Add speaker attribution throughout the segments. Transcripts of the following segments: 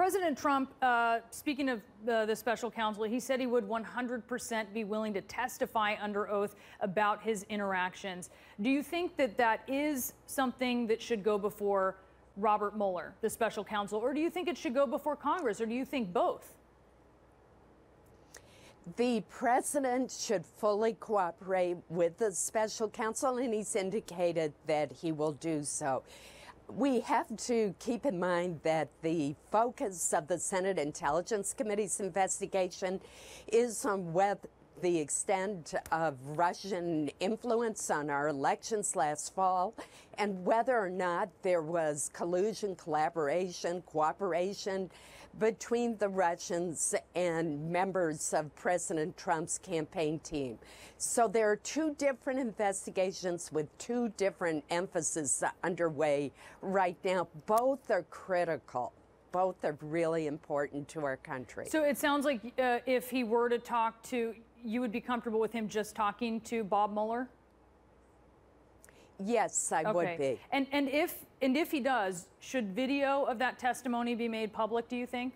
Speaker 1: President Trump, speaking of the special counsel, he said he would 100% be willing to testify under oath about his interactions. Do you think that that is something that should go before Robert Mueller, the special counsel, or do you think it should go before Congress, or do you think both?
Speaker 2: The president should fully cooperate with the special counsel, and he's indicated that he will do so. We have to keep in mind that the focus of the Senate Intelligence Committee's investigation is on whether the extent of Russian influence on our elections last fall and whether or not there was collusion, collaboration, cooperation between the Russians and members of President Trump's campaign team. So there are two different investigations with two different emphases underway right now. Both are critical. Both are really important to our country.
Speaker 1: So it sounds like if he were to talk to, you would be comfortable with him just talking to Bob Mueller?
Speaker 2: Yes, I would be.
Speaker 1: And if he does, should video of that testimony be made public, do you think?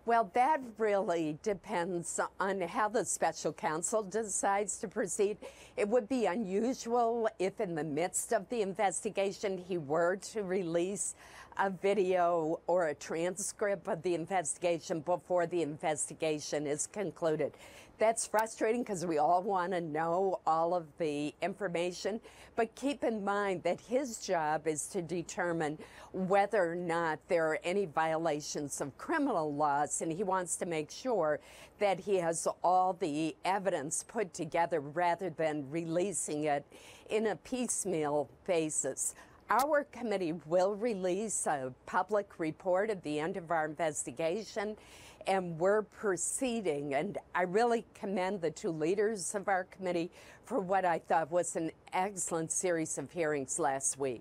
Speaker 2: Well, that really depends on how the special counsel decides to proceed. It would be unusual if in the midst of the investigation he were to release a video or a transcript of the investigation before the investigation is concluded. That's frustrating because we all want to know all of the information, but keep in mind that his job is to determine whether or not there are any violations of criminal laws, and he wants to make sure that he has all the evidence put together rather than releasing it in a piecemeal basis. Our committee will release a public report at the end of our investigation, and we're proceeding. And I really commend the two leaders of our committee for what I thought was an excellent series of hearings last week.